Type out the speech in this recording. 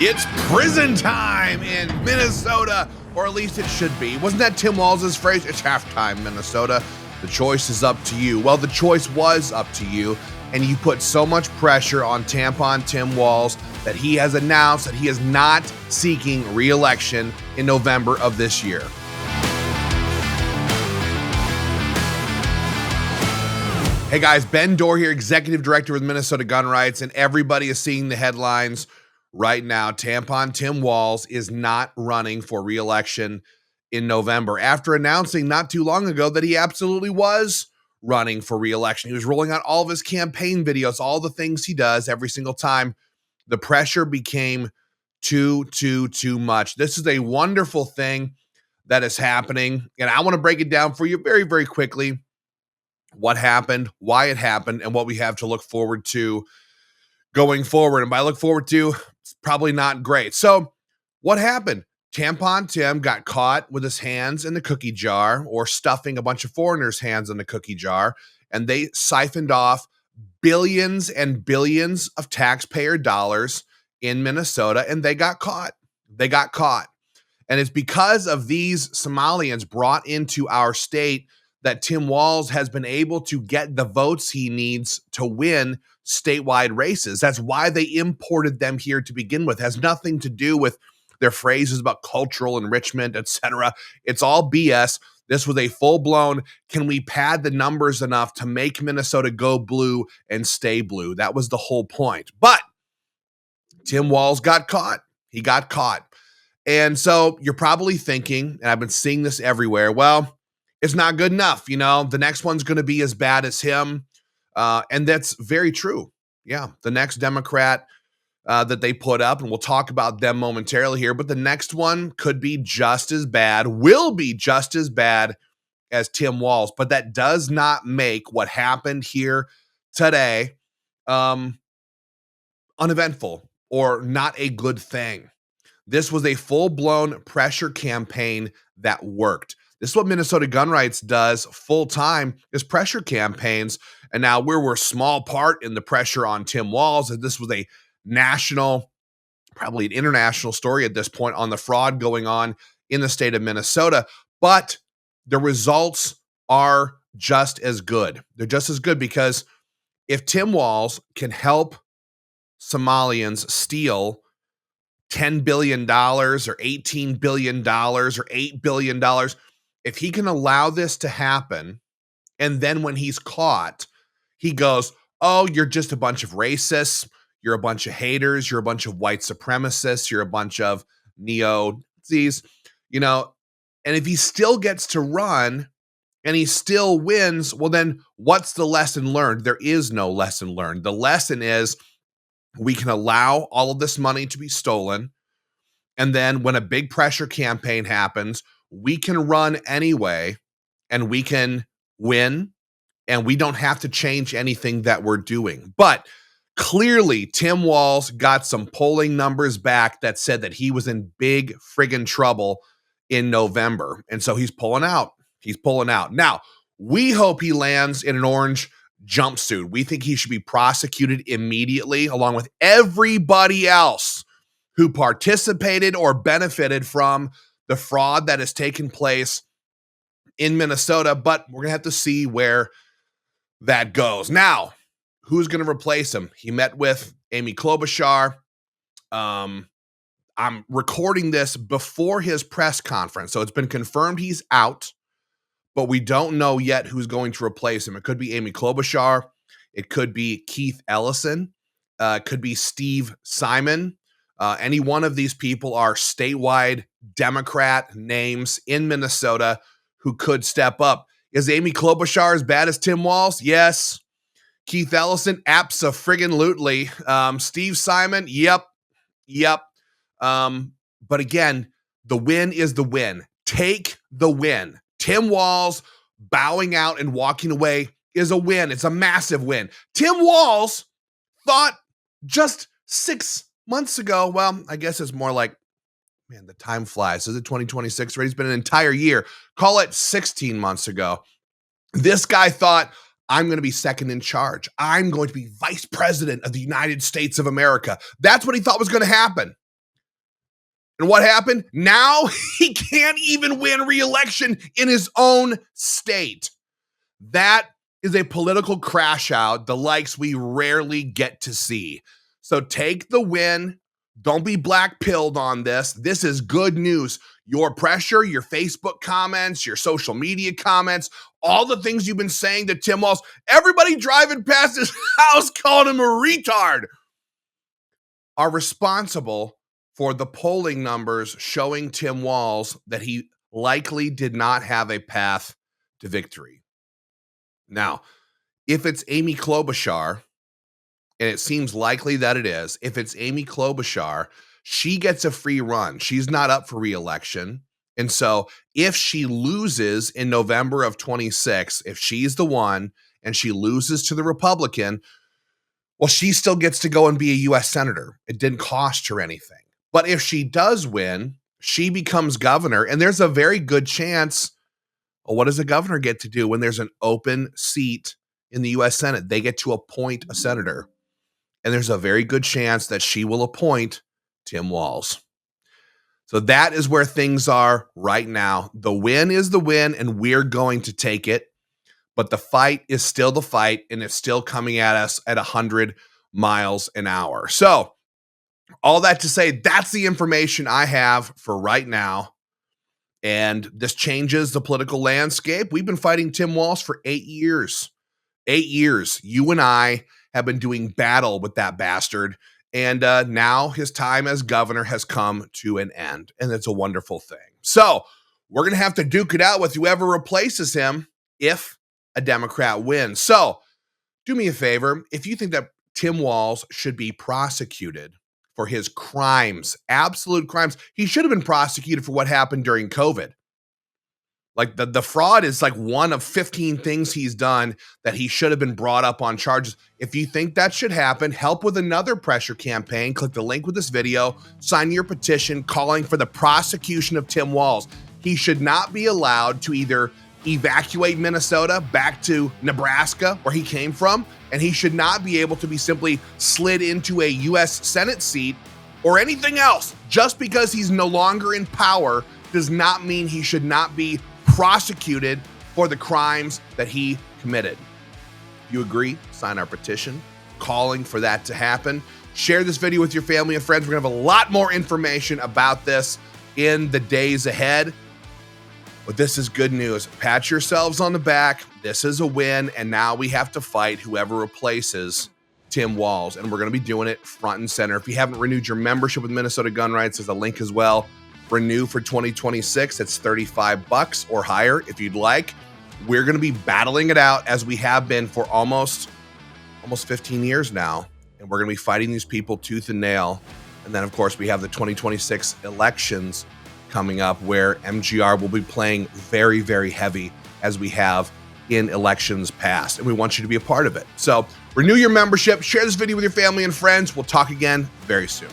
It's prison time in Minnesota, or at least it should be. Wasn't that Tim Walz's phrase? It's halftime, Minnesota. The choice is up to you. Well, the choice was up to you, and you put so much pressure on Tampon Tim Walz that he has announced that he is not seeking re-election in November of this year. Hey guys, Ben Dorr here, Executive Director with Minnesota Gun Rights, and everybody is seeing the headlines right now. Tampon Tim Walz is not running for re-election in November after announcing not too long ago that he absolutely was running for re-election. He was rolling out all of his campaign videos, all the things he does every single time. The pressure became too much. This is a wonderful thing that is happening, and I want to break it down for you very, very quickly. What happened, why it happened, and what we have to look forward to going forward. And by look forward to, it's probably not great. So what happened? Tampon Tim got caught with his hands in the cookie jar, or stuffing a bunch of foreigners' hands in the cookie jar, and they siphoned off billions and billions of taxpayer dollars in Minnesota, and they got caught. They got caught. And it's because of these Somalians brought into our state that Tim Walz has been able to get the votes he needs to win statewide races. That's why they imported them here to begin with. It has nothing to do with their phrases about cultural enrichment, etc. It's all BS. This was a full-blown, can we pad the numbers enough to make Minnesota go blue and stay blue? That was the whole point. But Tim Walz got caught. He got caught. And so you're probably thinking, and I've been seeing this everywhere, well, it's not good enough. You know, the next one's going to be as bad as him. And that's very true. Yeah, the next Democrat that they put up, and we'll talk about them momentarily here, but the next one could be just as bad, will be just as bad as Tim Walz. But that does not make what happened here today uneventful or not a good thing. This was a full-blown pressure campaign that worked. This is what Minnesota Gun Rights does full-time, is pressure campaigns. And now we're a small part in the pressure on Tim Walz. And this was a national, probably an international story at this point on the fraud going on in the state of Minnesota. But the results are just as good. They're just as good because if Tim Walz can help Somalians steal $10 billion or $18 billion or $8 billion, if he can allow this to happen, and then when he's caught, he goes, oh, you're just a bunch of racists, you're a bunch of haters, you're a bunch of white supremacists, you're a bunch of neo-Nazis, you know, and if he still gets to run and he still wins, well, then what's the lesson learned? There is no lesson learned. The lesson is we can allow all of this money to be stolen, and then when a big pressure campaign happens, we can run anyway, and we can win, and we don't have to change anything that we're doing. But clearly, Tim Walz got some polling numbers back that said that he was in big friggin' trouble in November. And so he's pulling out. He's pulling out. Now, we hope he lands in an orange jumpsuit. We think he should be prosecuted immediately, along with everybody else who participated or benefited from the fraud that has taken place in Minnesota, but we're going to have to see where that goes. Now, who's going to replace him? He met with Amy Klobuchar. I'm recording this before his press conference, so it's been confirmed he's out, but we don't know yet who's going to replace him. It could be Amy Klobuchar. It could be Keith Ellison. It could be Steve Simon. Any one of these people are statewide Democrat names in Minnesota who could step up. Is Amy Klobuchar as bad as Tim Walz? Yes. Keith Ellison? Abso-friggin-lutely. Steve Simon? Yep. But again, the win is the win. Take the win. Tim Walz bowing out and walking away is a win. It's a massive win. Tim Walz thought just 6 months ago, well, I guess it's more like, man, the time flies. Is it 2026? Right? It's been an entire year. Call it 16 months ago. This guy thought, I'm going to be second in charge. I'm going to be vice president of the United States of America. That's what he thought was going to happen. And what happened? Now he can't even win re-election in his own state. That is a political crash out, the likes we rarely get to see. So take the win. Don't be black-pilled on this. This is good news. Your pressure, your Facebook comments, your social media comments, all the things you've been saying to Tim Walz, everybody driving past his house calling him a retard, are responsible for the polling numbers showing Tim Walz that he likely did not have a path to victory. Now, if it's Amy Klobuchar, and it seems likely that it is, if it's Amy Klobuchar, she gets a free run. She's not up for re-election. And so if she loses in November of 26, if she's the one and she loses to the Republican, well, she still gets to go and be a U.S. senator. It didn't cost her anything. But if she does win, she becomes governor, and there's a very good chance. Well, what does a governor get to do when there's an open seat in the U.S. Senate? They get to appoint a senator, and there's a very good chance that she will appoint Tim Walz. So that is where things are right now. The win is the win, and we're going to take it. But the fight is still the fight, and it's still coming at us at 100 miles an hour. So all that to say, that's the information I have for right now. And this changes the political landscape. We've been fighting Tim Walz for 8 years. 8 years. You and I have been doing battle with that bastard. And now his time as governor has come to an end. And it's a wonderful thing. So we're going to have to duke it out with whoever replaces him if a Democrat wins. So do me a favor. If you think that Tim Walz should be prosecuted for his crimes, absolute crimes, he should have been prosecuted for what happened during COVID. Like the fraud is like one of 15 things he's done that he should have been brought up on charges. If you think that should happen, help with another pressure campaign. Click the link with this video, sign your petition calling for the prosecution of Tim Walz. He should not be allowed to either evacuate Minnesota back to Nebraska, where he came from, and he should not be able to be simply slid into a U.S. Senate seat or anything else. Just because he's no longer in power does not mean he should not be prosecuted for the crimes that he committed. If you agree, sign our petition calling for that to happen. Share this video with your family and friends. We're gonna have a lot more information about this in the days ahead. But this is good news. Pat yourselves on the back. This is a win, and now we have to fight whoever replaces Tim Walz, and we're going to be doing it front and center. If you haven't renewed your membership with Minnesota Gun Rights, there's a link as well. Renew for 2026. It's $35 or higher if you'd like. We're going to be battling it out as we have been for almost 15 years now, and we're going to be fighting these people tooth and nail. And then, of course, we have the 2026 elections coming up where MGR will be playing very, very heavy as we have in elections past. And we want you to be a part of it. So renew your membership, share this video with your family and friends. We'll talk again very soon.